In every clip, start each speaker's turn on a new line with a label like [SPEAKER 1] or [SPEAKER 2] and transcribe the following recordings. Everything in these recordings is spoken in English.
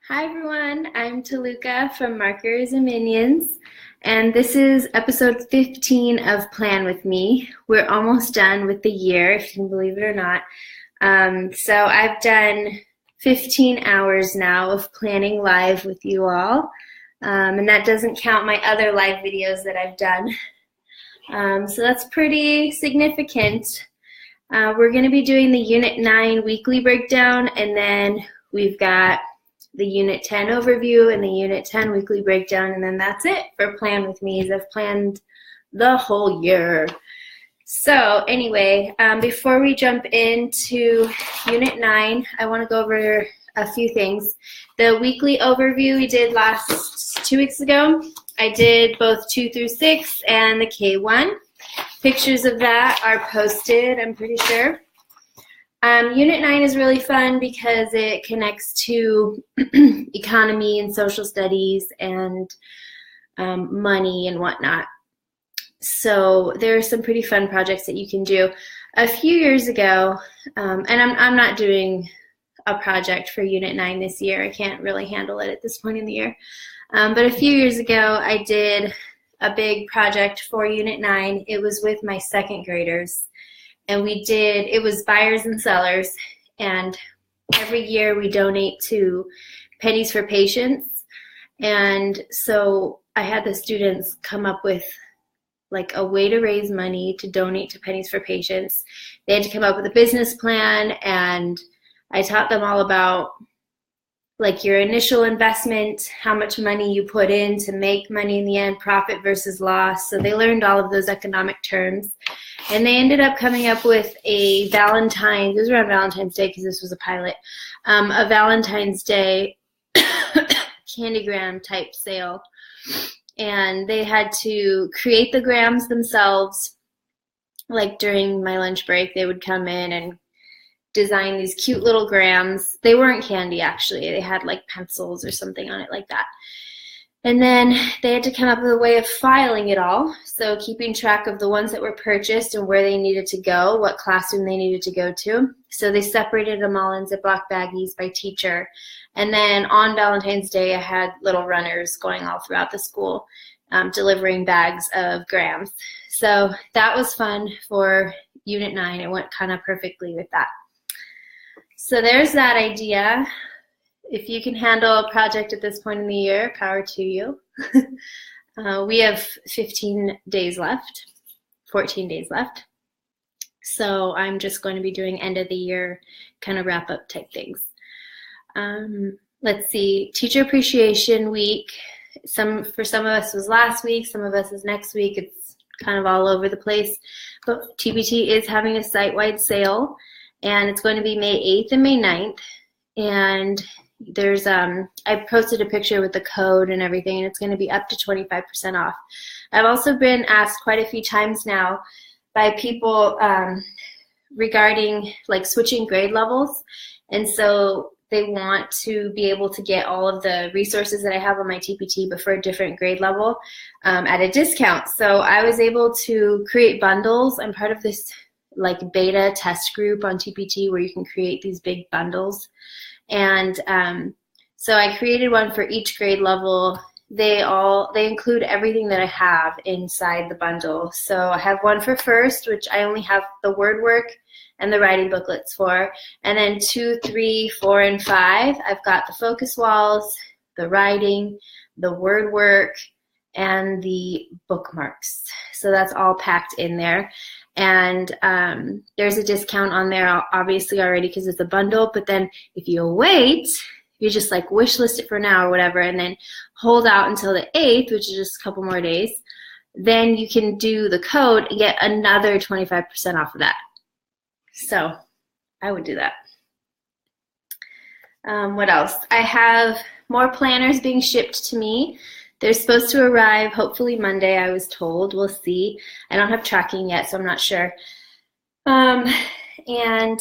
[SPEAKER 1] Hi everyone, I'm Taluka from Markers and Minions, and this is episode 15 of Plan With Me. We're almost done with the year, if you can believe it or not. So I've done 15 hours now of planning live with you all, and that doesn't count my other live videos that I've done. So that's pretty significant. We're going to be doing the Unit 9 weekly breakdown, and then we've got the Unit 10 overview and the Unit 10 weekly breakdown, and then that's it for Plan With Me, as I've planned the whole year. So anyway, before we jump into Unit 9, I want to go over a few things. The weekly overview we did last 2 weeks ago, I did both 2 through 6 and the K1. Pictures of that are posted, I'm pretty sure. Unit 9 is really fun because it connects to economy and social studies and money and whatnot. So there are some pretty fun projects that you can do. A few years ago, and I'm not doing a project for Unit 9 this year. I can't really handle it at this point in the year. But a few years ago, I did a big project for Unit 9. It was with my second graders. And it was buyers and sellers, and every year we donate to Pennies for Patients. And so I had the students come up with like a way to raise money to donate to Pennies for Patients. They had to come up with a business plan, and I taught them all about like your initial investment, how much money you put in to make money in the end, profit versus loss. So they learned all of those economic terms. And they ended up coming up with a Valentine's, it was around Valentine's Day because this was a pilot, a Valentine's Day Candygram type sale. And they had to create the grams themselves. Like during my lunch break, they would come in and design these cute little grams. They weren't candy, actually. They had like pencils or something on it like that. And then they had to come up with a way of filing it all. So keeping track of the ones that were purchased and where they needed to go, what classroom they needed to go to. So they separated them all in Ziploc baggies by teacher. And then on Valentine's Day, I had little runners going all throughout the school, delivering bags of grams. So that was fun for Unit 9. It went kind of perfectly with that. So there's that idea. If you can handle a project at this point in the year, power to you. We have 15 days left, 14 days left. So I'm just going to be doing end of the year kind of wrap up type things. Let's see, Teacher Appreciation Week. For some of us was last week, some of us is next week. It's kind of all over the place. But TPT is having a site-wide sale, and it's going to be May 8th and May 9th. And there's I posted a picture with the code and everything, and it's going to be up to 25% off. I've also been asked quite a few times now by people regarding like switching grade levels, and so they want to be able to get all of the resources that I have on my TPT but for a different grade level at a discount. So I was able to create bundles. I'm part of this like beta test group on TPT where you can create these big bundles. And so I created one for each grade level. They include everything that I have inside the bundle. So I have one for first, which I only have the word work and the writing booklets for. And then 2, 3, 4, and 5, I've got the focus walls, the writing, the word work, and the bookmarks. So that's all packed in there. And there's a discount on there obviously already because it's a bundle, but then if you wait, you just like wish list it for now or whatever, and then hold out until the 8th, which is just a couple more days, then you can do the code and get another 25% off of that. So I would do that. What else? I have more planners being shipped to me. They're supposed to arrive hopefully Monday, I was told. We'll see. I don't have tracking yet, so I'm not sure. And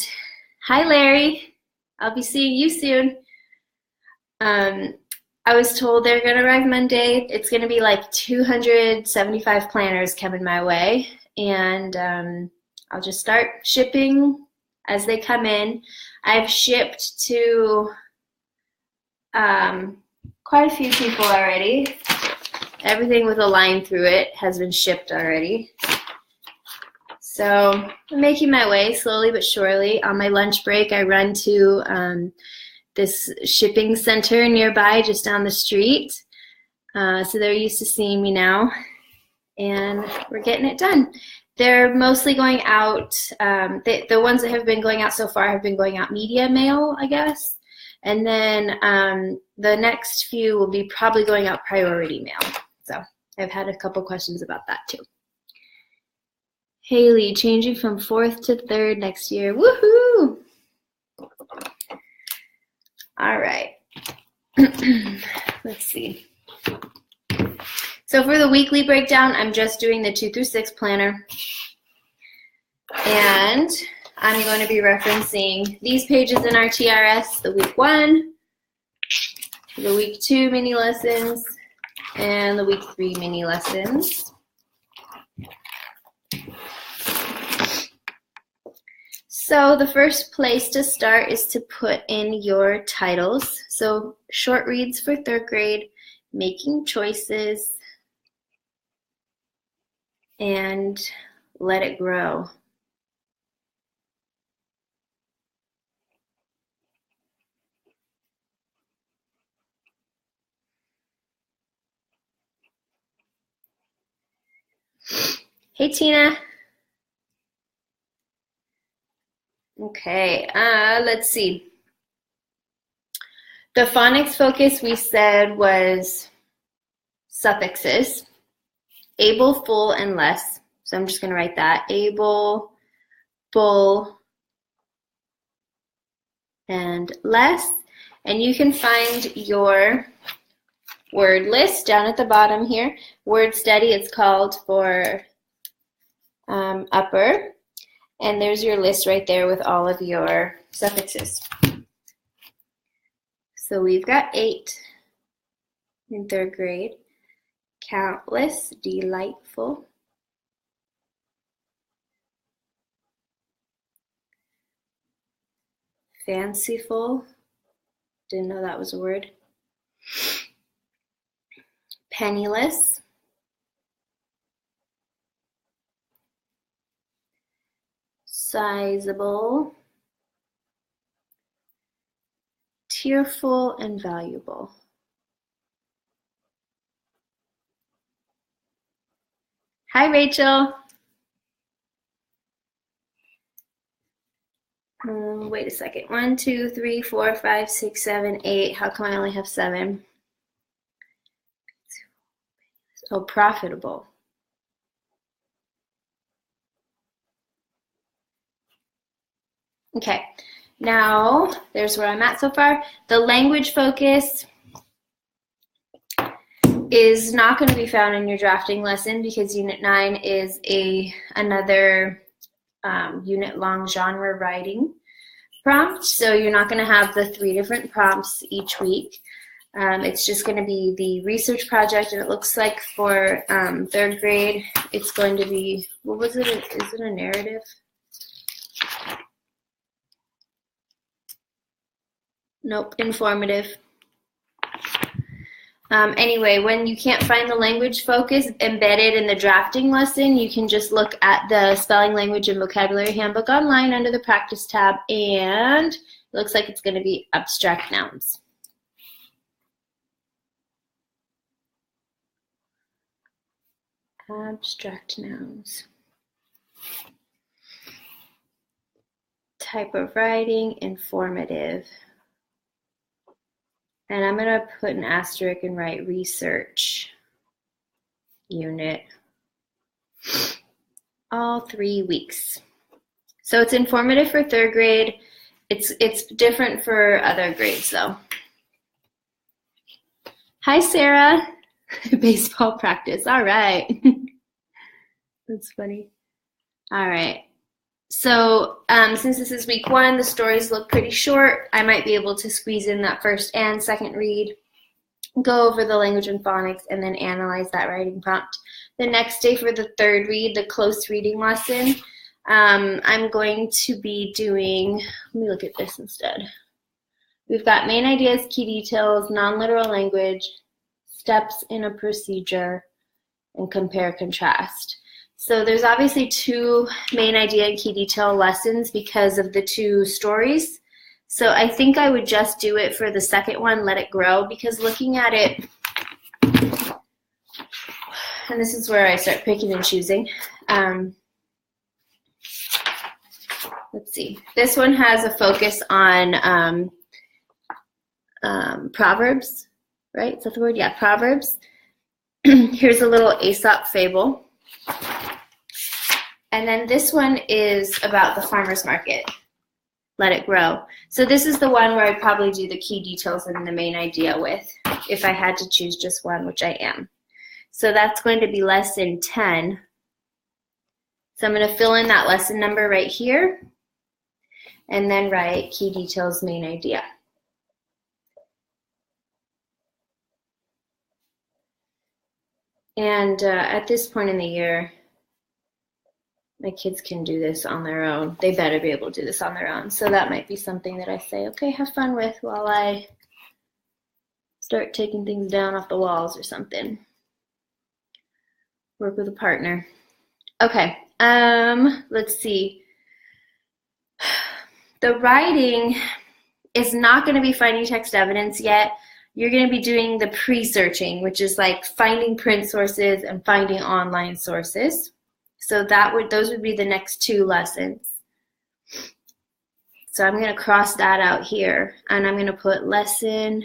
[SPEAKER 1] hi, Larry. I'll be seeing you soon. I was told they're going to arrive Monday. It's going to be like 275 planners coming my way. And I'll just start shipping as they come in. I've shipped to quite a few people already. Everything with a line through it has been shipped already. So I'm making my way slowly but surely. On my lunch break, I run to this shipping center nearby, just down the street. So they're used to seeing me now, and we're getting it done. They're mostly going out, the ones that have been going out so far have been going out media mail, I guess. And then the next few will be probably going out priority mail. So I've had a couple questions about that too. Haley, changing from 4th to 3rd next year. Woohoo! All right. Let's see. So for the weekly breakdown, I'm just doing the 2 through 6 planner. And I'm going to be referencing these pages in our TRS, the week 1, the week 2 mini lessons, and the week 3 mini lessons. So the first place to start is to put in your titles. So short reads for 3rd grade, making choices, and let it grow. Hey, Tina. Okay, let's see. The phonics focus we said was suffixes, able, full, and less. So I'm just going to write that. Able, full, and less. And you can find your word list down at the bottom here. Word study, it's called for upper. And there's your list right there with all of your suffixes. So we've got 8 in 3rd grade. Countless, delightful. Fanciful. Didn't know that was a word. Penniless. Sizable, tearful, and valuable. Hi, Rachel. Wait a second. 1, 2, 3, 4, 5, 6, 7, 8. How come I only have 7? Oh, profitable. Okay, now there's where I'm at so far. The language focus is not going to be found in your drafting lesson because Unit 9 is another unit-long genre writing prompt. So you're not going to have the 3 different prompts each week. It's just going to be the research project, and it looks like for 3rd grade, it's going to be, what was it? Is it a narrative? Nope, informative. Anyway, when you can't find the language focus embedded in the drafting lesson, you can just look at the Spelling, Language, and Vocabulary Handbook online under the Practice tab, and it looks like it's going to be abstract nouns. Abstract nouns. Type of writing, informative. And I'm going to put an asterisk and write research unit. All 3 weeks. So it's informative for 3rd grade. It's different for other grades though. Hi, Sarah. Baseball practice. All right. That's funny. All right. So since this is week 1, the stories look pretty short. I might be able to squeeze in that 1st and 2nd read, go over the language and phonics, and then analyze that writing prompt. The next day for the 3rd read, the close reading lesson, I'm going to be doing, let me look at this instead. We've got main ideas, key details, non-literal language, steps in a procedure, and compare contrast. So there's obviously 2 main idea and key detail lessons because of the 2 stories. So I think I would just do it for the second one, let it grow, because looking at it, and this is where I start picking and choosing. Let's see. This one has a focus on Proverbs, right? Is that the word? Yeah, Proverbs. Here's a little Aesop fable. And then this one is about the farmer's market. Let it grow. So this is the one where I'd probably do the key details and the main idea with, if I had to choose just one, which I am. So that's going to be lesson 10. So I'm going to fill in that lesson number right here, and then write key details, main idea. And at this point in the year, my kids can do this on their own. They better be able to do this on their own. So that might be something that I say, okay, have fun with while I start taking things down off the walls or something. Work with a partner. Okay, let's see. The writing is not going to be finding text evidence yet. You're going to be doing the pre-searching, which is like finding print sources and finding online sources. So those would be the next 2 lessons. So I'm going to cross that out here, and I'm going to put lesson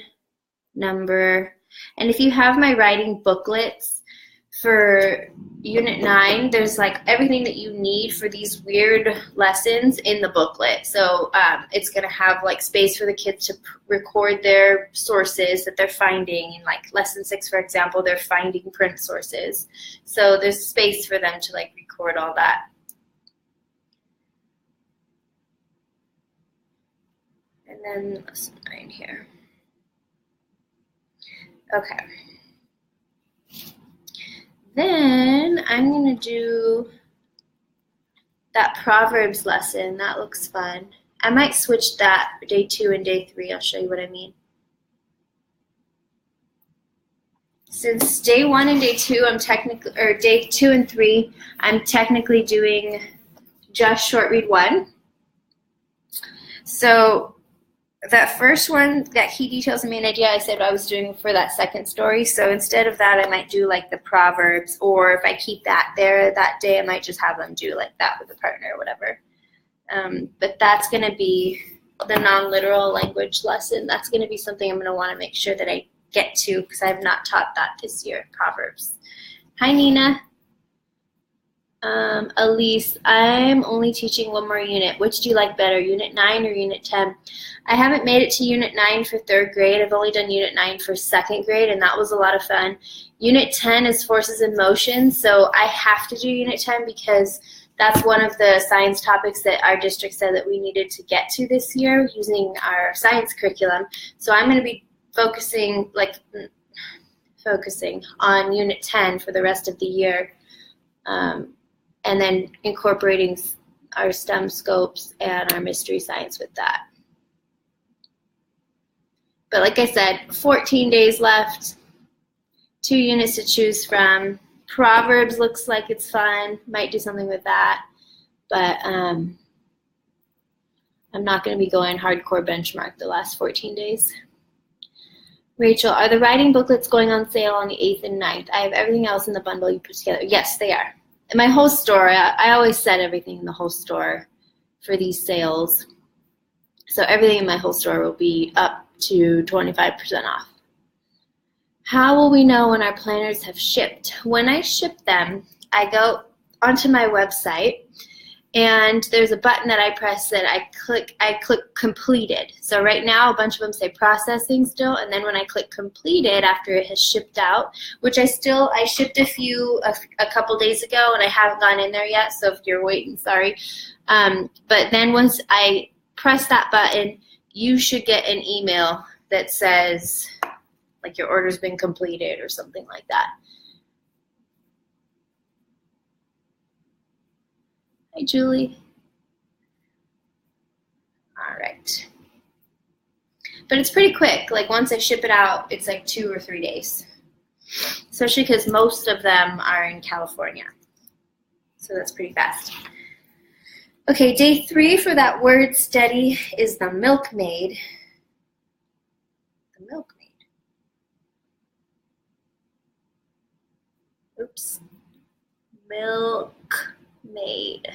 [SPEAKER 1] number. And if you have my writing booklets for Unit 9, there's like everything that you need for these weird lessons in the booklet. So it's going to have like space for the kids to record their sources that they're finding. In like lesson 6, for example, they're finding print sources. So there's space for them to like record all that. And then lesson 9 here. Okay. Then I'm going to do that Proverbs lesson. That looks fun. I might switch that for day 2 and day 3. I'll show you what I mean. Since day 1 and day 2, day 2 and 3, I'm technically doing just short read 1. So that first one, that key details and main idea, I said I was doing for that second story. So instead of that, I might do like the Proverbs, or if I keep that there that day, I might just have them do like that with a partner or whatever. But that's going to be the non-literal language lesson. That's going to be something I'm going to want to make sure that I get to, because I have not taught that this year, Proverbs. Hi, Nina. Elise, I'm only teaching 1 more unit. Which do you like better, Unit 9 or Unit 10? I haven't made it to Unit 9 for 3rd grade. I've only done Unit 9 for 2nd grade, and that was a lot of fun. Unit 10 is forces in motion, so I have to do Unit 10 because that's one of the science topics that our district said that we needed to get to this year using our science curriculum. So I'm going to be focusing on Unit 10 for the rest of the year. And then incorporating our STEM scopes and our mystery science with that. But like I said, 14 days left, 2 units to choose from. Proverbs looks like it's fun. Might do something with that. But I'm not going to be going hardcore benchmark the last 14 days. Rachel, are the writing booklets going on sale on the 8th and 9th? I have everything else in the bundle you put together. Yes, they are. In my whole store, I always set everything in the whole store for these sales. So everything in my whole store will be up to 25% off. How will we know when our planners have shipped? When I ship them, I go onto my website, and there's a button that I press that I click completed. So right now a bunch of them say processing still, and then when I click completed after it has shipped out, which I shipped a couple days ago and I haven't gone in there yet, so if you're waiting, sorry. But then once I press that button, you should get an email that says like your order's been completed or something like that. Hi, Julie. All right. But it's pretty quick. Like once I ship it out, it's like 2 or 3 days. Especially because most of them are in California. So that's pretty fast. Okay, day 3 for that word study is the milkmaid. The milkmaid. Oops. Milkmaid.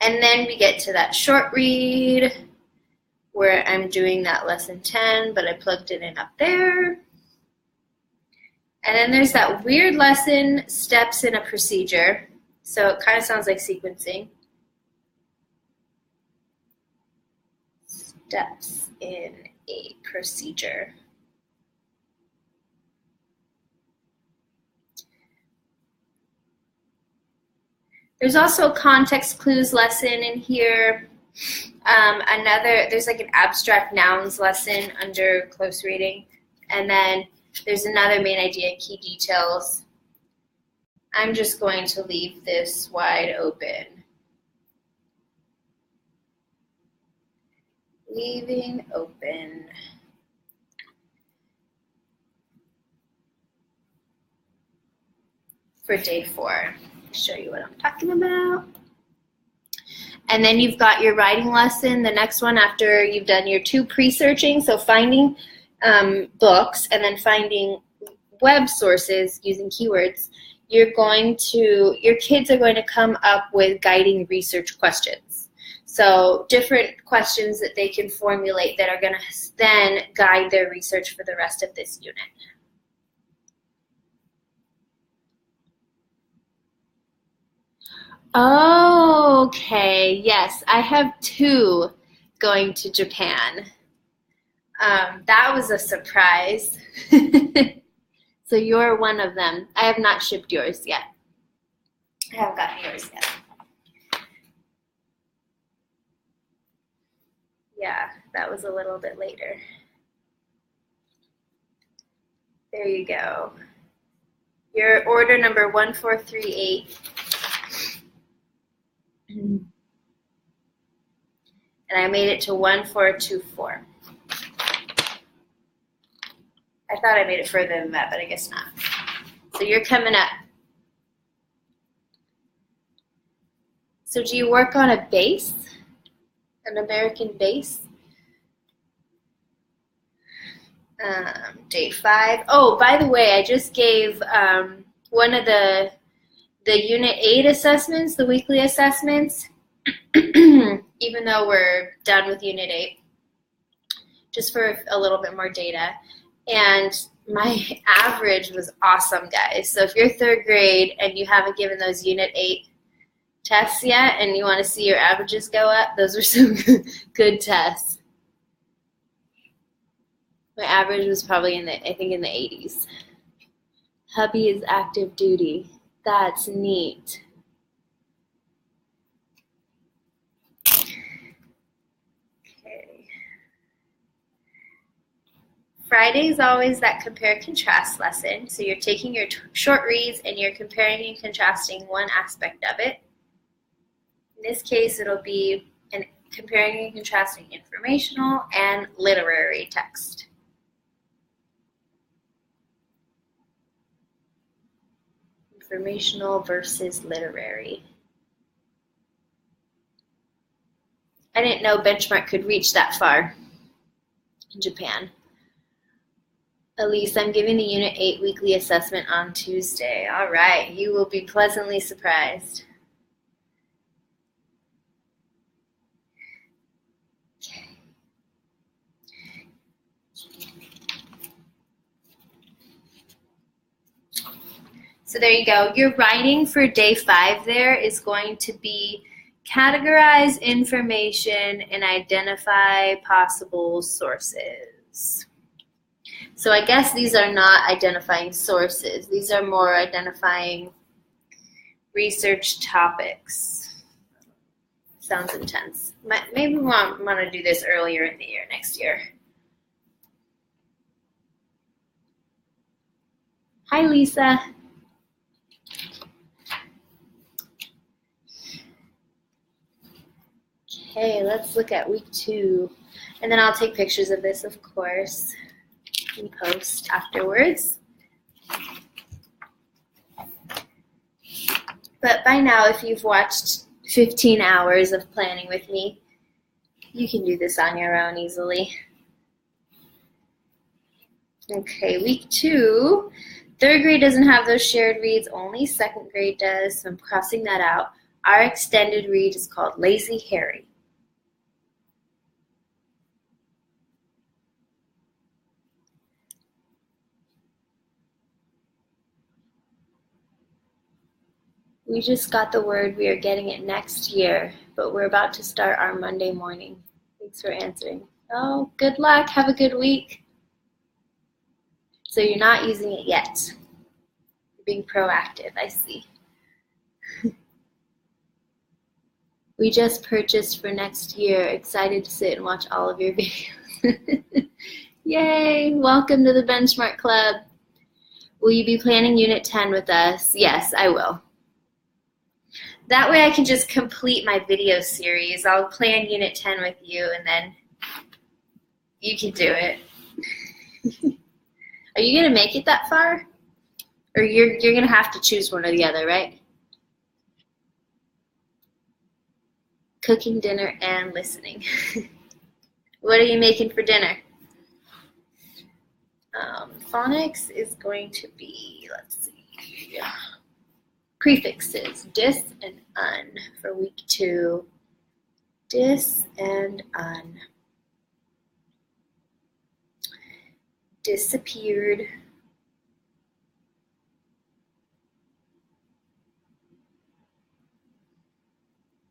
[SPEAKER 1] And then we get to that short read where I'm doing that lesson 10, but I plugged it in up there. And then there's that weird lesson, steps in a procedure. So it kind of sounds like sequencing. Steps in a procedure. There's also a context clues lesson in here. There's like an abstract nouns lesson under close reading. And then there's another main idea, key details. I'm just going to leave this wide open. Leaving open. For day 4. Show you what I'm talking about. And then you've got your writing lesson, the next one after you've done your 2 pre-searching, so finding books and then finding web sources using keywords. Your kids are going to come up with guiding research questions. So different questions that they can formulate that are going to then guide their research for the rest of this unit. Okay, yes, I have 2 going to Japan. That was a surprise. So you're one of them. I have not shipped yours yet. I haven't gotten yours yet. Yeah, that was a little bit later. There you go. Your order number 1438. And I made it to 1424. I thought I made it further than that, but I guess not. So you're coming up. So do you work on a base? An American base? Day 5. Oh, by the way, I just gave one of the Unit 8 assessments, the weekly assessments, even though we're done with Unit 8, just for a little bit more data. And my average was awesome, guys. So if you're 3rd grade and you haven't given those Unit 8 tests yet and you want to see your averages go up, those are some good tests. My average was probably in the 80s. Hubby is active duty. That's neat. Okay. Friday is always that compare contrast lesson. So you're taking your short reads and you're comparing and contrasting one aspect of it. In this case, it'll be comparing and contrasting informational and literary text. Informational versus literary. I didn't know Benchmark could reach that far in Japan. Elise, I'm giving the Unit 8 weekly assessment on Tuesday. All right, you will be pleasantly surprised. So there you go. Your writing for day 5 there is going to be categorize information and identify possible sources. So I guess these are not identifying sources. These are more identifying research topics. Sounds intense. Maybe we want to do this earlier in the year, next year. Hi, Lisa. Okay, let's look at week 2. And then I'll take pictures of this, of course, and post afterwards. But by now, if you've watched 15 hours of planning with me, you can do this on your own easily. Okay, week 2. 3rd grade doesn't have those shared reads, only 2nd grade does, so I'm crossing that out. Our extended read is called Lazy Harry. We just got the word we are getting it next year, but we're about to start our Monday morning. Thanks for answering. Oh, good luck. Have a good week. So you're not using it yet. You're being proactive, I see. We just purchased for next year. Excited to sit and watch all of your videos. Yay! Welcome to the Benchmark Club. Will you be planning Unit 10 with us? Yes, I will. That way I can just complete my video series. I'll plan Unit 10 with you, and then you can do it. Are you going to make it that far? Or you're going to have to choose one or the other, right? Cooking, dinner, and listening. What are you making for dinner? Phonics is going to be, let's see, prefixes, dis and un for week 2. Dis and un. Disappeared.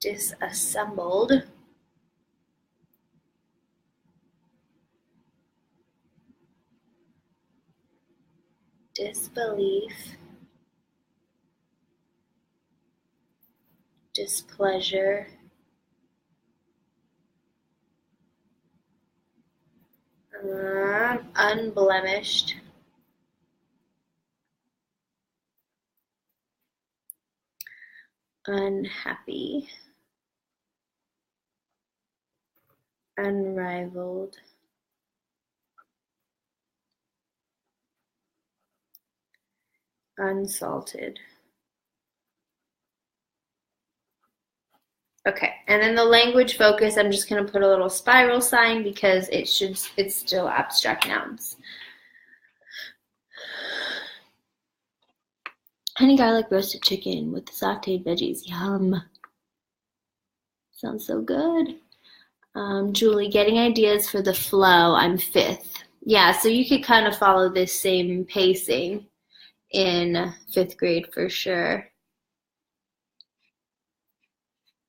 [SPEAKER 1] Disassembled. Disbelief. Displeasure. Unblemished. Unhappy. Unrivaled. Unsalted. Okay, and then the language focus, I'm just going to put a little spiral sign because it's still abstract nouns. Honey garlic roasted chicken with the sauteed veggies. Yum. Sounds so good. Julie, getting ideas for the flow. I'm 5th. Yeah, so you could kind of follow this same pacing in 5th grade for sure.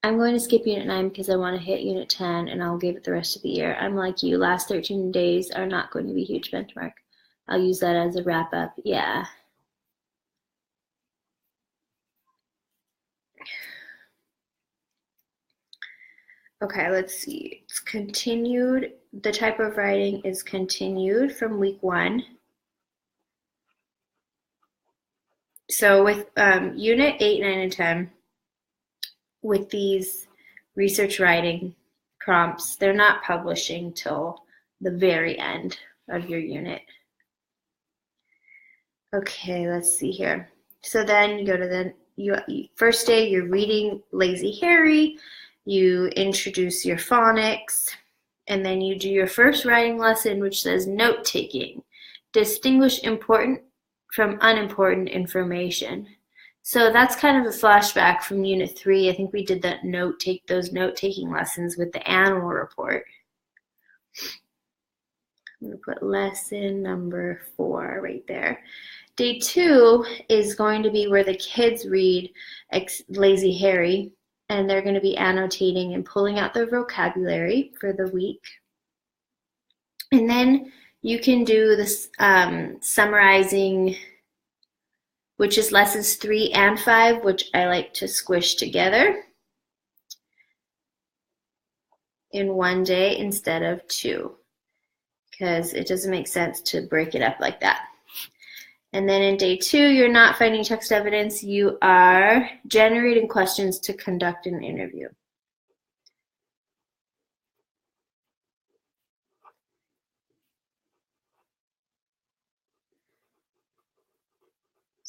[SPEAKER 1] I'm going to skip Unit 9 because I want to hit Unit 10 and I'll give it the rest of the year. I'm like you, last 13 days are not going to be a huge benchmark. I'll use that as a wrap up. Yeah. Okay, let's see. It's continued. The type of writing is continued from week 1. So with Unit 8, 9, and 10, with these research writing prompts, they're not publishing till the very end of your unit. Okay, let's see here. So then you go to the first day, you're reading Lazy Harry, you introduce your phonics, and then you do your first writing lesson, which says note-taking. Distinguish important from unimportant information. So that's kind of a flashback from Unit 3. I think we did those note-taking lessons with the animal report. I'm going to put lesson number 4 right there. Day 2 is going to be where the kids read Lazy Harry, and they're going to be annotating and pulling out their vocabulary for the week. And then you can do this summarizing, which is lessons 3 and 5, which I like to squish together in one day instead of 2, because it doesn't make sense to break it up like that. And then in day 2, you're not finding text evidence, you are generating questions to conduct an interview.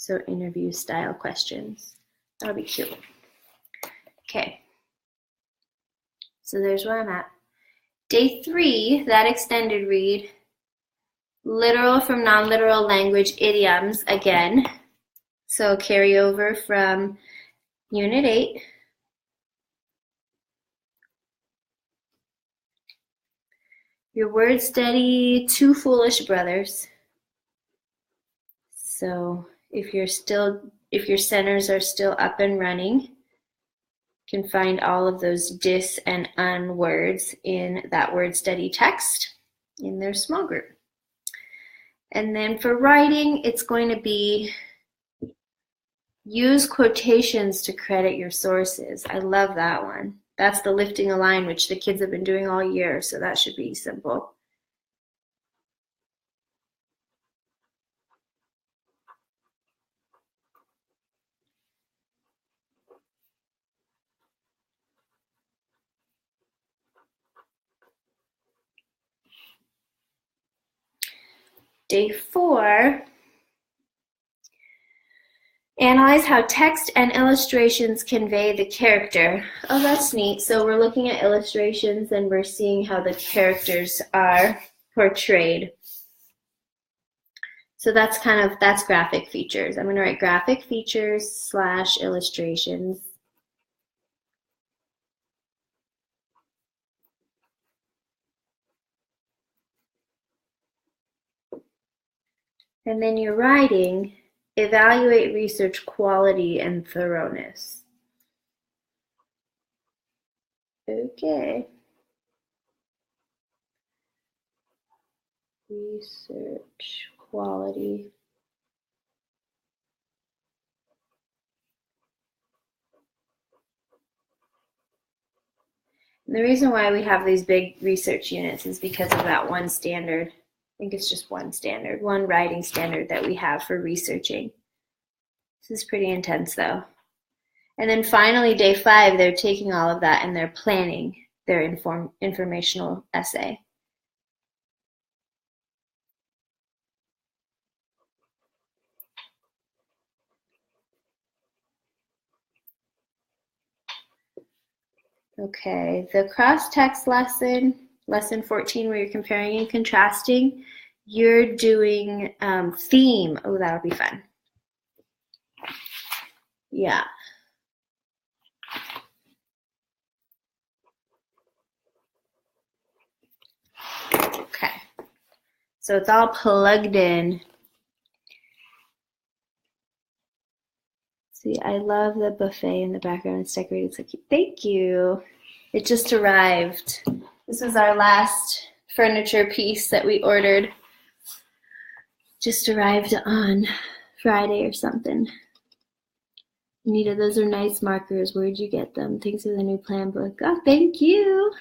[SPEAKER 1] So interview style questions. That'll be cute. Okay. So there's where I'm at. Day 3, that extended read. Literal from non-literal language idioms again. So carry over from Unit 8. Your word study, Two Foolish Brothers. So if your centers are still up and running, you can find all of those dis and un words in that word study text in their small group. And then for writing, it's going to be use quotations to credit your sources. I love that one. That's the lifting a line, which the kids have been doing all year, so that should be simple. Day 4, analyze how text and illustrations convey the character. Oh, that's neat. So we're looking at illustrations and we're seeing how the characters are portrayed. So that's graphic features. I'm going to write graphic features / illustrations. And then you're writing, evaluate research quality and thoroughness. Okay. Research quality. And the reason why we have these big research units is because of that one standard. I think it's just one standard, one writing standard that we have for researching. This is pretty intense though. And then finally, day 5, they're taking all of that and they're planning their informational essay. Okay, the cross-text lesson, lesson 14, where you're comparing and contrasting, you're doing theme. Oh, that'll be fun. Yeah. Okay. So it's all plugged in. See, I love the buffet in the background. It's decorated so cute. Thank you. It just arrived. This was our last furniture piece that we ordered. Just arrived on Friday or something. Anita, those are nice markers. Where'd you get them? Thanks for the new plan book. Oh, thank you.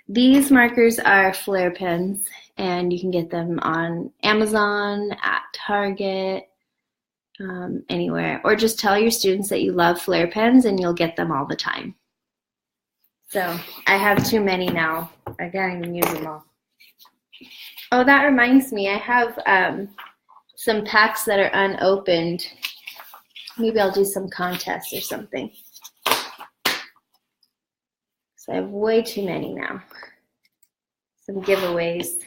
[SPEAKER 1] These markers are Flair pens, and you can get them on Amazon, at Target, anywhere. Or just tell your students that you love Flair pens, and you'll get them all the time. So I have too many now. I can't even use them all. Oh, that reminds me. I have some packs that are unopened. Maybe I'll do some contests or something. So I have way too many now. Some giveaways.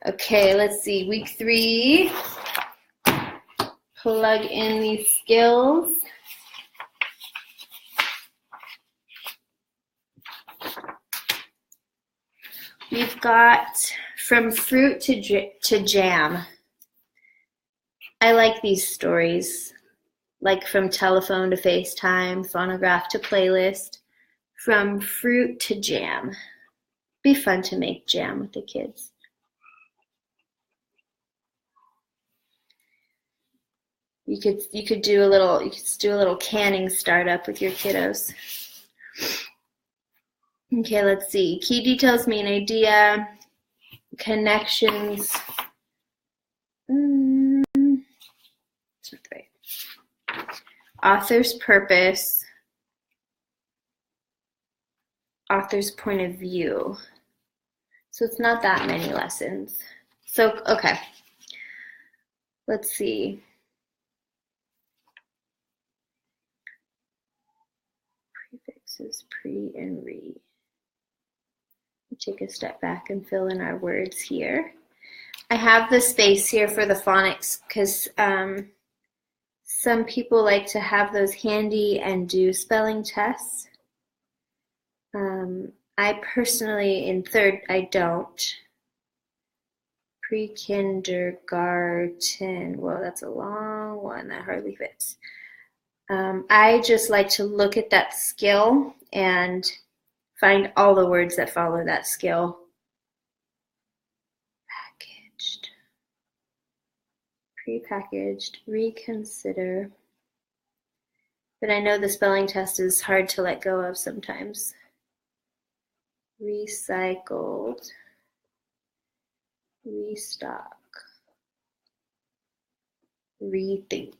[SPEAKER 1] Okay, let's see. Week 3. Plug in these skills. We've got from fruit to jam. I like these stories, like from telephone to FaceTime, phonograph to playlist, from fruit to jam. Be fun to make jam with the kids. You could do a little canning startup with your kiddos. Okay, let's see. Key details, main idea, connections. That's not right. Author's purpose. Author's point of view. So it's not that many lessons. So, okay. Let's see. is pre and re. Take a step back and fill in our words here. I have the space here for the phonics because some people like to have those handy and do spelling tests. I personally, in third, I don't. Pre-kindergarten, whoa, that's a long one, that hardly fits. I just like to look at that skill and find all the words that follow that skill. Packaged, prepackaged, reconsider. But I know the spelling test is hard to let go of sometimes. Recycled, restock, rethink.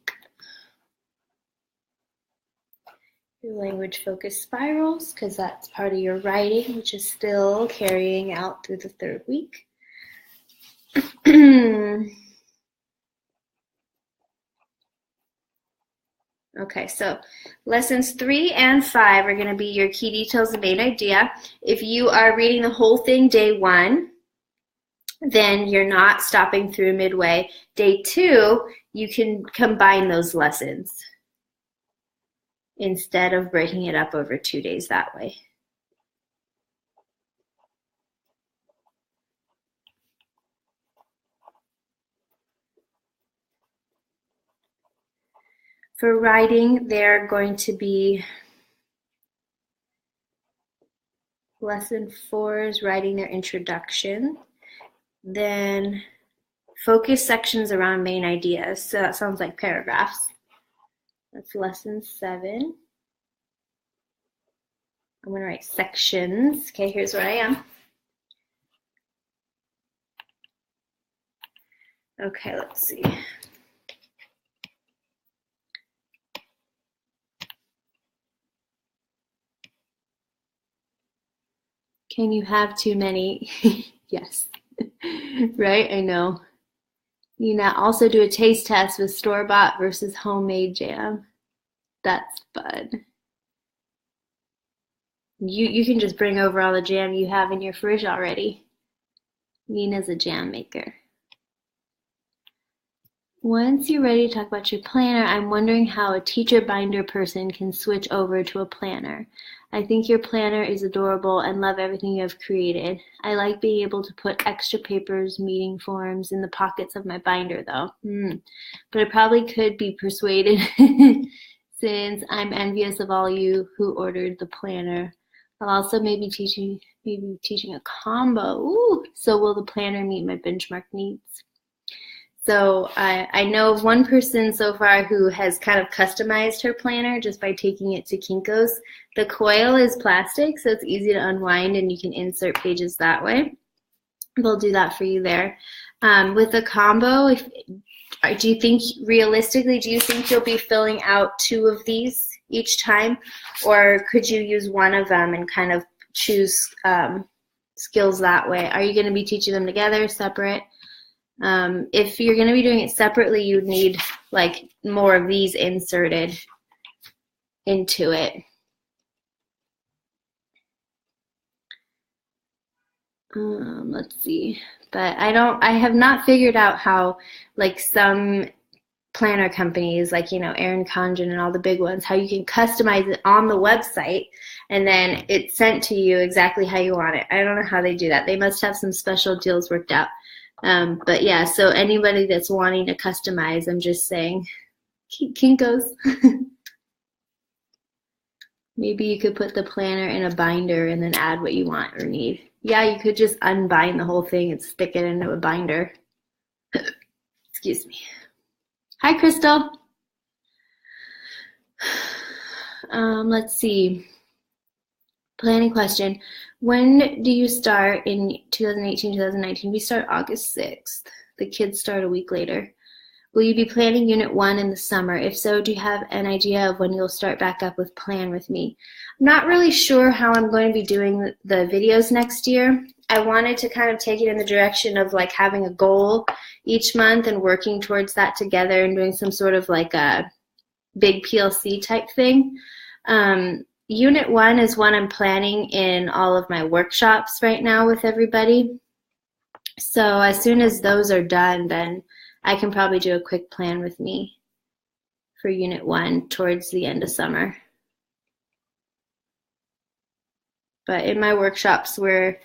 [SPEAKER 1] Your language focus spirals, because that's part of your writing, which is still carrying out through the third week. Okay, so lessons 3 and 5 are going to be your key details and main idea. If you are reading the whole thing day 1, then you're not stopping through midway. Day 2, you can combine those lessons instead of breaking it up over 2 days that way. For writing, they're going to be lesson 4 is writing their introduction. Then focus sections around main ideas. So that sounds like paragraphs. That's lesson 7. I'm going to write sections. Okay, here's where I am. Okay, let's see. Can you have too many? Yes. Right, I know. You now also do a taste test with store-bought versus homemade jam. That's fun. You can just bring over all the jam you have in your fridge already. Nina's a jam maker. Once you're ready to talk about your planner, I'm wondering how a teacher binder person can switch over to a planner. I think your planner is adorable and love everything you have created. I like being able to put extra papers, meeting forms in the pockets of my binder though. But I probably could be persuaded since I'm envious of all you who ordered the planner. I'll also maybe teaching a combo. Ooh, so will the planner meet my benchmark needs? So I know of one person so far who has kind of customized her planner just by taking it to Kinko's. The coil is plastic, so it's easy to unwind and you can insert pages that way. They'll do that for you there. With the combo, do you think you'll be filling out 2 of these each time? Or could you use one of them and kind of choose skills that way? Are you going to be teaching them together, separate? If you're going to be doing it separately, you'd need like more of these inserted into it. Let's see, but I have not figured out how, like some planner companies like, Erin Condren and all the big ones, how you can customize it on the website and then it's sent to you exactly how you want it. I don't know how they do that. They must have some special deals worked out. But yeah, so anybody that's wanting to customize, I'm just saying, Kinko's. Maybe you could put the planner in a binder and then add what you want or need. Yeah, you could just unbind the whole thing and stick it into a binder. Excuse me. Hi, Crystal. Let's see. Planning question. When do you start in 2018, 2019? We start August 6th. The kids start a week later. Will you be planning Unit 1 in the summer? If so, do you have an idea of when you'll start back up with Plan With Me? I'm not really sure how I'm going to be doing the videos next year. I wanted to kind of take it in the direction of like having a goal each month and working towards that together and doing some sort of like a big PLC type thing. Unit 1 is one I'm planning in all of my workshops right now with everybody. So as soon as those are done, then I can probably do a quick plan with me for Unit 1 towards the end of summer. But in my workshops, where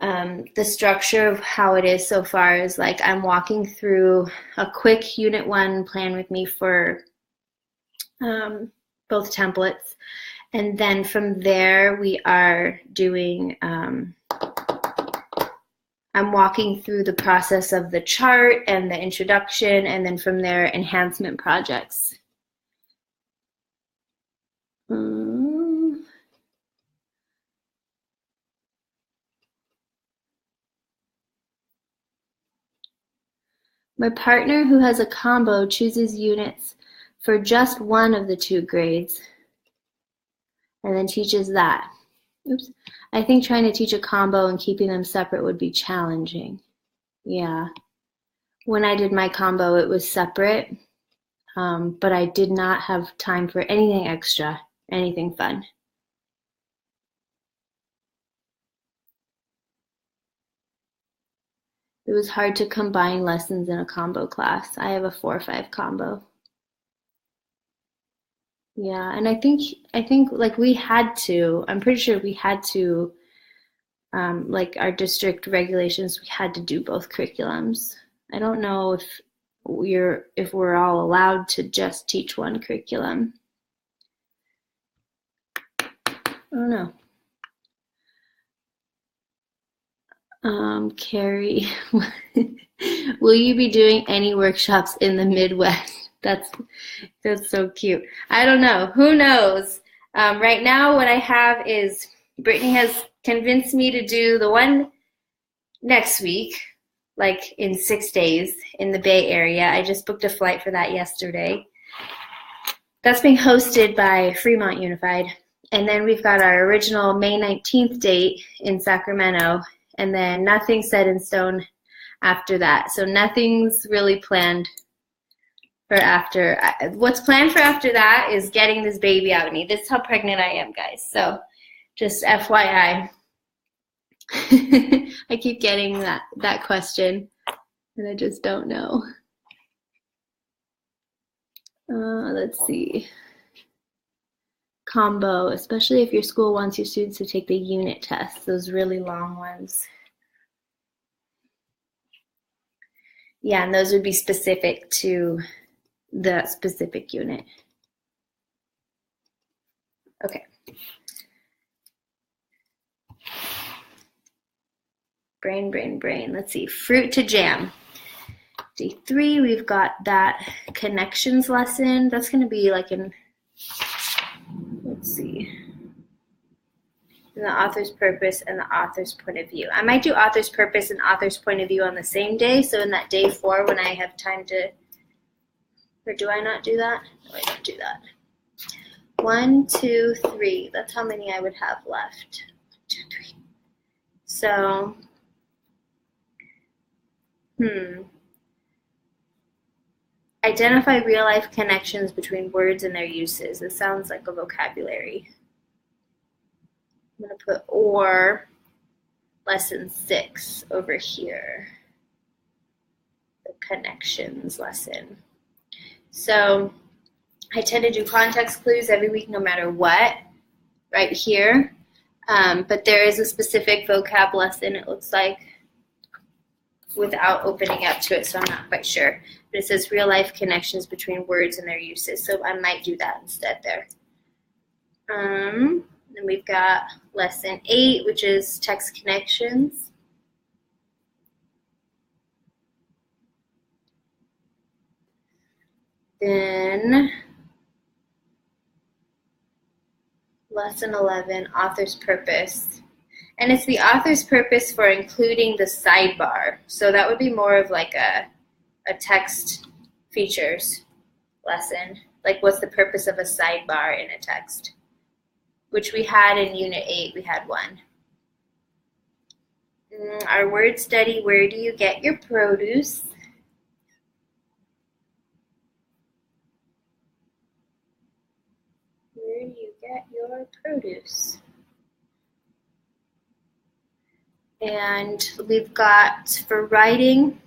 [SPEAKER 1] the structure of how it is so far is like I'm walking through a quick Unit 1 plan with me for both templates. And then from there, we are doing, I'm walking through the process of the chart and the introduction, and then from there, enhancement projects. My partner who has a combo chooses units for just one of the 2 grades and then teaches that. Oops. I think trying to teach a combo and keeping them separate would be challenging. Yeah. When I did my combo, it was separate, but I did not have time for anything extra, anything fun. It was hard to combine lessons in a combo class. I have a 4-5 combo. Yeah, and I think like we had to, I'm pretty sure we had to, like our district regulations, we had to do both curriculums. I don't know if we're all allowed to just teach one curriculum. I don't know. Carrie, will you be doing any workshops in the Midwest? That's so cute. I don't know. Who knows? Right now, what I have is Brittany has convinced me to do the one next week, like in 6 days in the Bay Area. I just booked a flight for that yesterday. That's being hosted by Fremont Unified. And then we've got our original May 19th date in Sacramento, and then nothing set in stone after that. So nothing's really planned for after. What's planned for after that is getting this baby out of me. This is how pregnant I am, guys. So just FYI. I keep getting that question, and I just don't know. Let's see. Combo, especially if your school wants your students to take the unit tests, those really long ones. Yeah, and those would be specific to the specific unit. Okay. Brain. Let's see. Fruit to jam. Day 3, we've got that connections lesson. That's going to be like in, let's see, in the author's purpose and the author's point of view. I might do author's purpose and author's point of view on the same day. So in that day 4, when I have time to, or do I not do that? No, I don't do that. 1, 2, 3. That's how many I would have left. 1, 2, 3. So, Identify real-life connections between words and their uses. This sounds like a vocabulary. I'm going to put or lesson 6 over here. The connections lesson. So I tend to do context clues every week no matter what, right here. But there is a specific vocab lesson, it looks like, without opening up to it, so I'm not quite sure. But it says real-life connections between words and their uses, so I might do that instead there. Then we've got lesson 8, which is text connections. Then lesson 11, author's purpose. And it's the author's purpose for including the sidebar. So that would be more of like a text features lesson. Like what's the purpose of a sidebar in a text? Which we had in Unit 8, we had one. Our word study, where do you get your produce? Where do you get your produce? produce. And we've got for writing,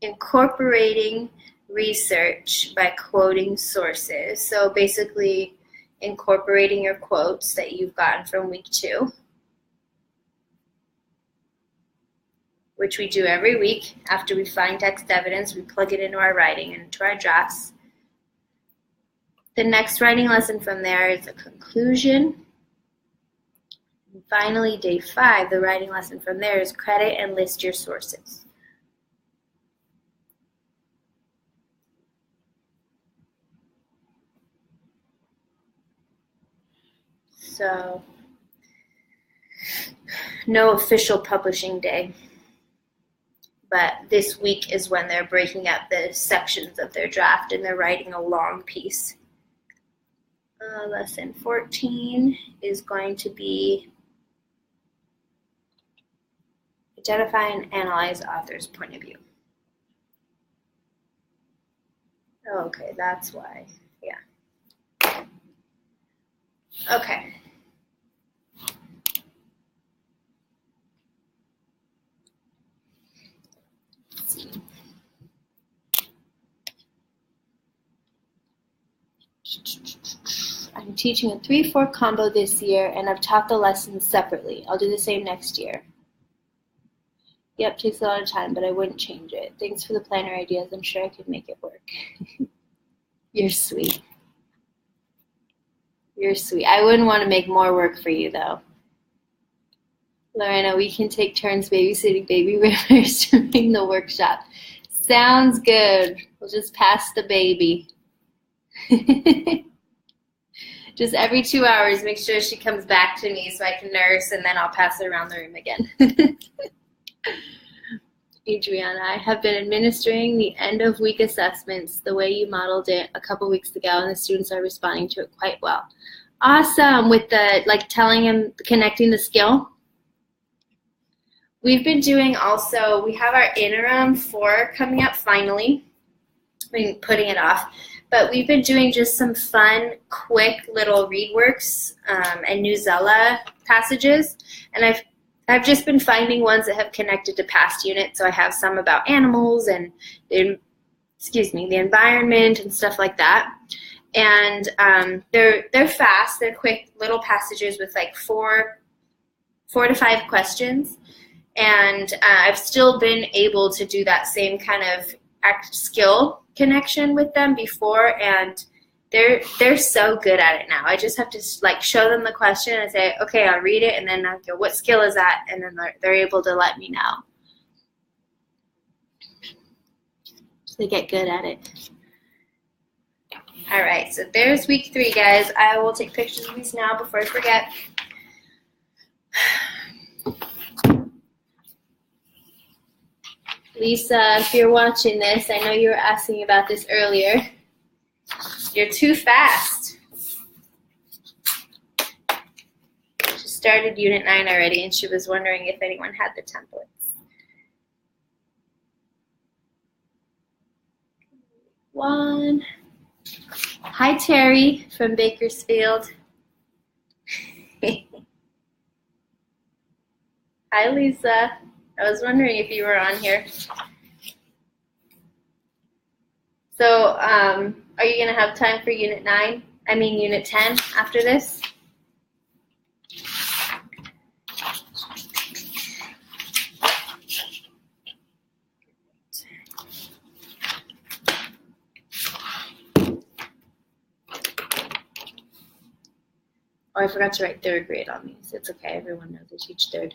[SPEAKER 1] incorporating research by quoting sources. So basically incorporating your quotes that you've gotten from week 2, which we do every week. After we find text evidence, we plug it into our writing and into our drafts. The next writing lesson from there is a conclusion. And finally, day 5, the writing lesson from there is credit and list your sources. So, no official publishing day, but this week is when they're breaking up the sections of their draft and they're writing a long piece. Lesson 14 is going to be identify and analyze author's point of view. Okay, that's why, yeah. Okay. Let's see. I'm teaching a 3-4 combo this year, and I've taught the lessons separately. I'll do the same next year. Yep, takes a lot of time, but I wouldn't change it. Thanks for the planner ideas. I'm sure I could make it work. You're sweet. You're sweet. I wouldn't want to make more work for you, though. Lorena, we can take turns babysitting baby bears during the workshop. Sounds good. We'll just pass the baby. Just every 2 hours, make sure she comes back to me so I can nurse, and then I'll pass her around the room again. Adriana, I have been administering the end of week assessments the way you modeled it a couple weeks ago, and the students are responding to it quite well. Awesome. With the telling them, connecting the skill. We've been doing also, we have our interim 4 coming up finally. We've been putting it off. But we've been doing just some fun, quick little read works and Newsela passages. And I've just been finding ones that have connected to past units. So I have some about animals and the environment and stuff like that. And they're fast, they're quick little passages with like 4 to 5 questions. And I've still been able to do that same kind of skill connection with them before, and they're so good at it now. I just have to show them the question and say, okay, I'll read it, and then I'll go, what skill is that? And then they're able to let me know. So they get good at it. All right, so there's week 3, guys. I will take pictures of these now before I forget. Lisa, if you're watching this, I know you were asking about this earlier. You're too fast. She started Unit 9 already, and she was wondering if anyone had the templates. 1. Hi, Terry from Bakersfield. Hi, Lisa. I was wondering if you were on here. So, are you going to have time for Unit 10 after this? Oh, I forgot to write 3rd grade on these. It's okay. Everyone knows I teach 3rd.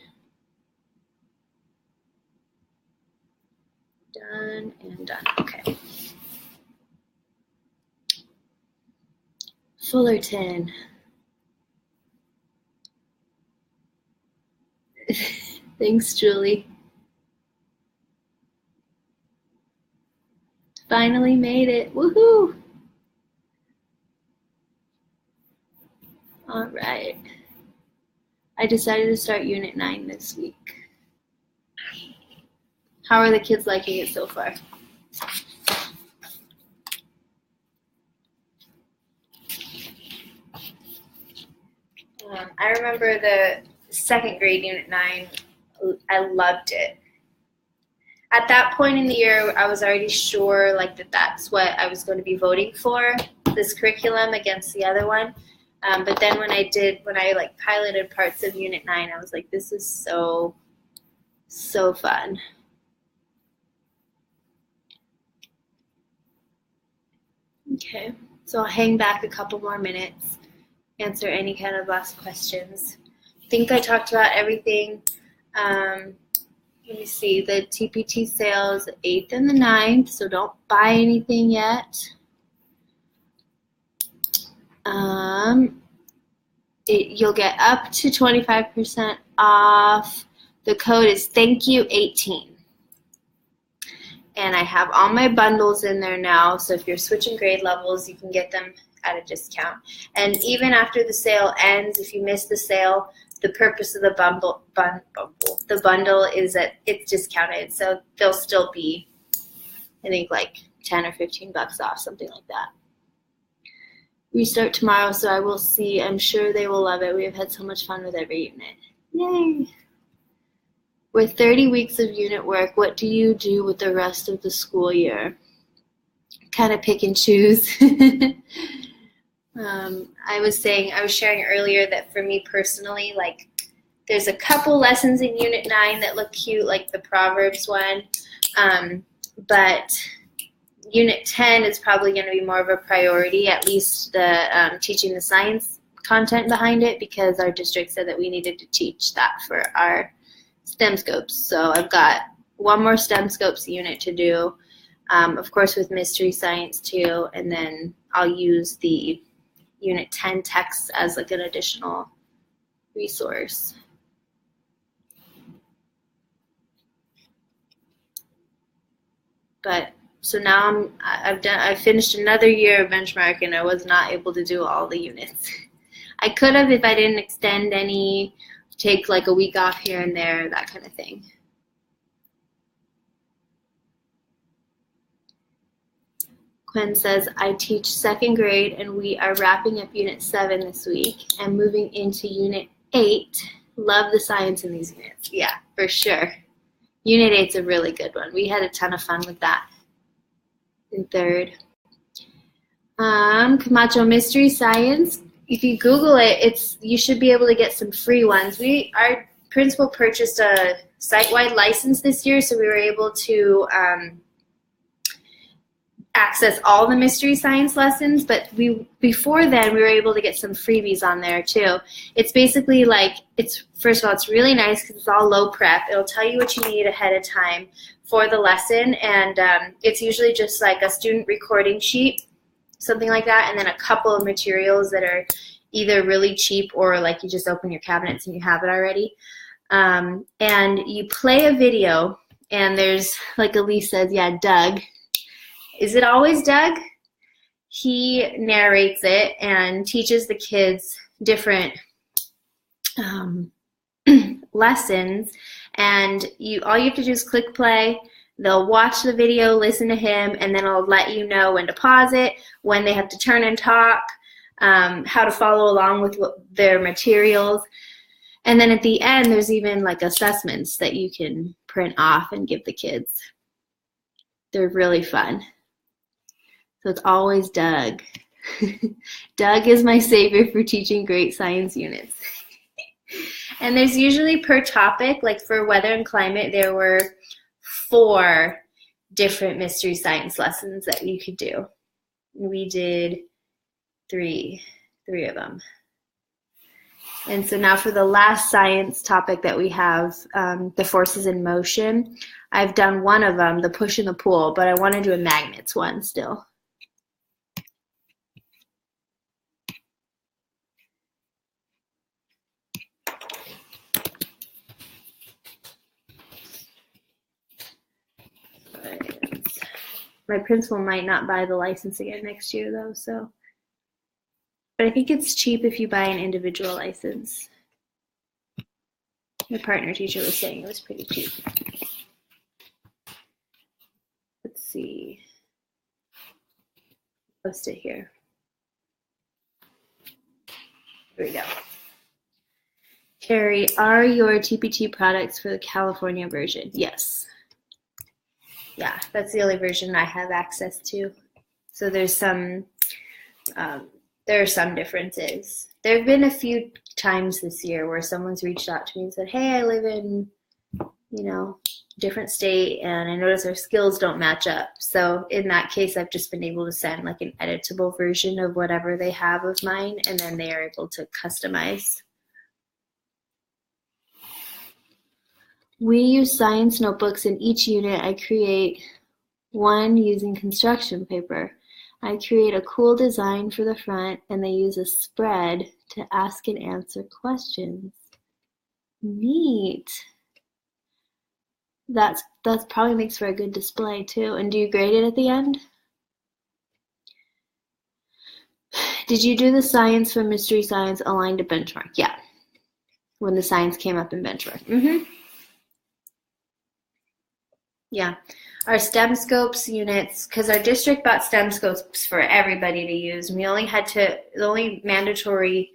[SPEAKER 1] Done and done. Okay. Fullerton. Thanks, Julie. Finally made it. Woohoo! All right. I decided to start Unit 9 this week. How are the kids liking it so far? I remember the second grade Unit 9, I loved it. At that point in the year, I was already sure like that's what I was going to be voting for, this curriculum against the other one. But then when I like piloted parts of Unit 9, I was like, this is so fun. Okay, so I'll hang back a couple more minutes, answer any kind of last questions. I think I talked about everything. Let me see, the TPT sales 8th and the 9th, so don't buy anything yet. You'll get up to 25% off. The code is ThankYou18. And I have all my bundles in there now, so if you're switching grade levels, you can get them at a discount. And even after the sale ends, if you miss the sale, the purpose of the bundle is that it's discounted, so they'll still be, I think, like 10 or 15 bucks off, something like that. We start tomorrow, so I will see. I'm sure they will love it. We have had so much fun with every unit. Yay! With 30 weeks of unit work, what do you do with the rest of the school year? Kind of pick and choose. I was sharing earlier that for me personally, like, there's a couple lessons in Unit 9 that look cute, like the Proverbs one, but Unit 10 is probably going to be more of a priority, at least the teaching the science content behind it, because our district said that we needed to teach that for our STEM scopes. So I've got one more STEM scopes unit to do, of course with mystery science too, and then I'll use the Unit 10 text as like an additional resource. But so now I've finished another year of benchmark, and I was not able to do all the units. I could have if I didn't extend any, take like a week off here and there, that kind of thing. Quinn says, I teach second grade and we are wrapping up Unit 7 this week and moving into Unit 8. Love the science in these units. Yeah, for sure. Unit 8's a really good one. We had a ton of fun with that in third. Camacho Mystery Science. If you Google it, you should be able to get some free ones. Our principal purchased a site-wide license this year, so we were able to access all the mystery science lessons, but before then we were able to get some freebies on there too. It's basically like, first of all, it's really nice because it's all low prep. It'll tell you what you need ahead of time for the lesson, and it's usually just like a student recording sheet, something like that, and then a couple of materials that are either really cheap or like you just open your cabinets and you have it already. And you play a video, and there's, like Elise says, yeah, Doug. Is it always Doug? He narrates it and teaches the kids different lessons, and all you have to do is click play. They'll watch the video, listen to him, and then it'll let you know when to pause it, when they have to turn and talk, how to follow along with their materials. And then at the end, there's even like assessments that you can print off and give the kids. They're really fun. So it's always Doug. Doug is my savior for teaching great science units. And there's usually per topic, like for weather and climate, there were 4 different mystery science lessons that you could do. We did 3 of them. And so now for the last science topic that we have, the forces in motion, I've done one of them, the push and the pull, but I want to do a magnets one still. My principal might not buy the license again next year though, so. But I think it's cheap if you buy an individual license. My partner teacher was saying it was pretty cheap. Let's see. Post it here. Here we go. Carrie, are your TPT products for the California version? Yes. Yeah, that's the only version I have access to. So there's some, there are some differences. There have been a few times this year where someone's reached out to me and said, hey, I live in, different state and I notice our skills don't match up. So in that case, I've just been able to send like an editable version of whatever they have of mine, and then they are able to customize. We use science notebooks in each unit. I create one using construction paper. I create a cool design for the front, and they use a spread to ask and answer questions. Neat. That probably makes for a good display too. And do you grade it at the end? Did you do the science for Mystery Science aligned to benchmark? Yeah. When the science came up in benchmark. Yeah. Our STEM Scopes units, because our district bought STEM Scopes for everybody to use. We only had to, the only mandatory,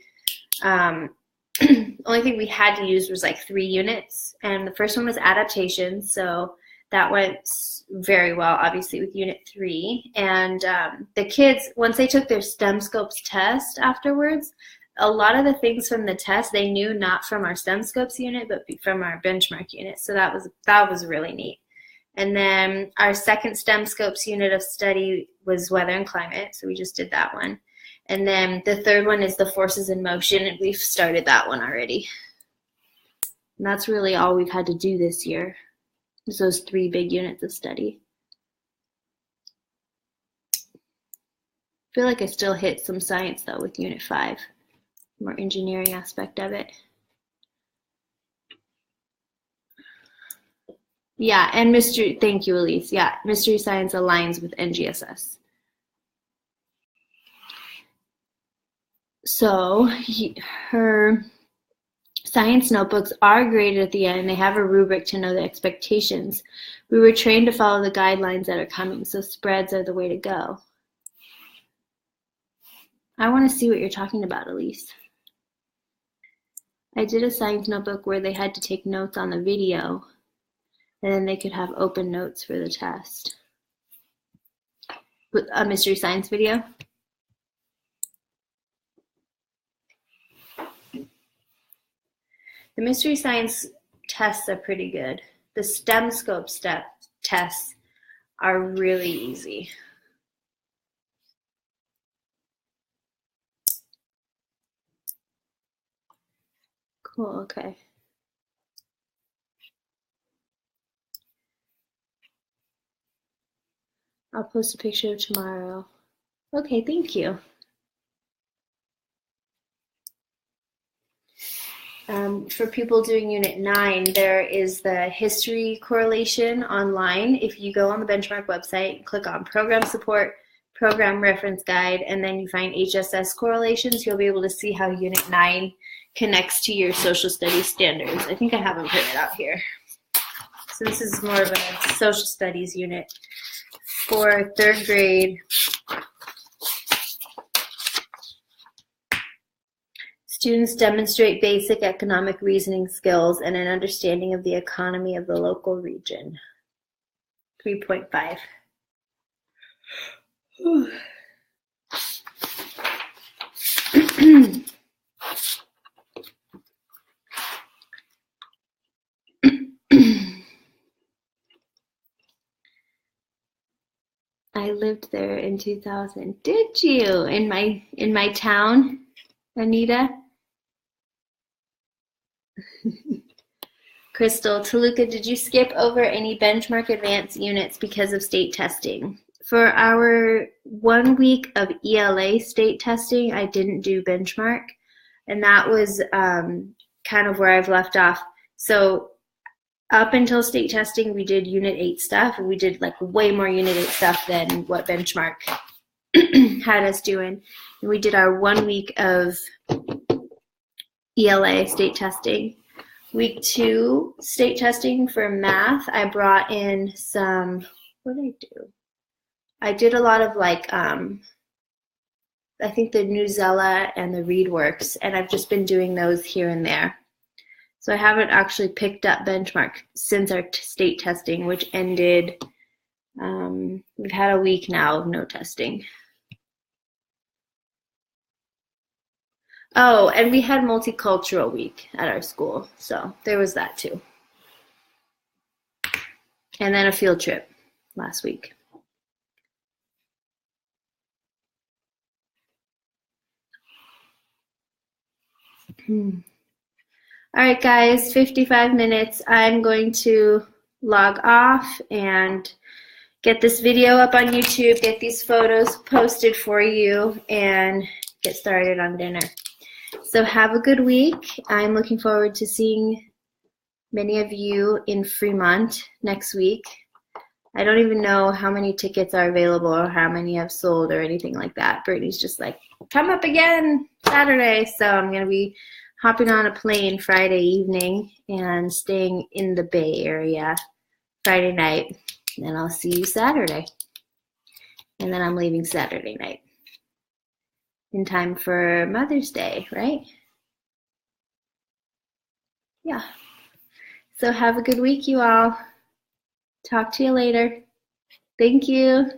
[SPEAKER 1] only thing we had to use was like 3 units. And the first one was adaptation. So that went very well, obviously, with unit 3. And the kids, once they took their STEM Scopes test afterwards, a lot of the things from the test they knew not from our STEM Scopes unit, but from our benchmark unit. So that was really neat. And then our second STEM Scopes unit of study was weather and climate, so we just did that one. And then the third one is the forces in motion, and we've started that one already. And that's really all we've had to do this year, is those 3 big units of study. I feel like I still hit some science, though, with unit 5, more engineering aspect of it. Yeah, and thank you, Elise. Yeah, Mystery Science aligns with NGSS. So her science notebooks are graded at the end. They have a rubric to know the expectations. We were trained to follow the guidelines that are coming, so spreads are the way to go. I want to see what you're talking about, Elise. I did a science notebook where they had to take notes on the video, and then they could have open notes for the test. With a Mystery Science video? The Mystery Science tests are pretty good. The STEM Scope tests are really easy. Cool, okay. I'll post a picture tomorrow. Okay, thank you. For people doing Unit 9, there is the history correlation online. If you go on the benchmark website, click on Program Support, Program Reference Guide, and then you find HSS correlations, you'll be able to see how Unit 9 connects to your social studies standards. I think I have them printed out here. So this is more of a social studies unit for 3rd grade. Students demonstrate basic economic reasoning skills and an understanding of the economy of the local region. 3.5. I lived there in 2000. Did you? In my town, Anita? Crystal, Toluca, did you skip over any benchmark advanced units because of state testing? For our 1 week of ELA state testing, I didn't do benchmark, and that was kind of where I've left off. So up until state testing, we did Unit 8 stuff, and we did like way more Unit 8 stuff than what benchmark had us doing. And we did our 1 week of ELA state testing. Week 2 state testing for math, I brought in some, what did I do? I did a lot of like, I think the Newsela and the ReadWorks, and I've just been doing those here and there. So I haven't actually picked up benchmark since our state testing, which ended, we've had a week now of no testing. Oh, and we had multicultural week at our school, so there was that too. And then a field trip last week. All right, guys, 55 minutes. I'm going to log off and get this video up on YouTube, get these photos posted for you, and get started on dinner. So have a good week. I'm looking forward to seeing many of you in Fremont next week. I don't even know how many tickets are available or how many have sold or anything like that. Brittany's just like, come up again Saturday. So I'm going to be hopping on a plane Friday evening and staying in the Bay Area Friday night. And I'll see you Saturday. And then I'm leaving Saturday night in time for Mother's Day, right? Yeah. So have a good week, you all. Talk to you later. Thank you.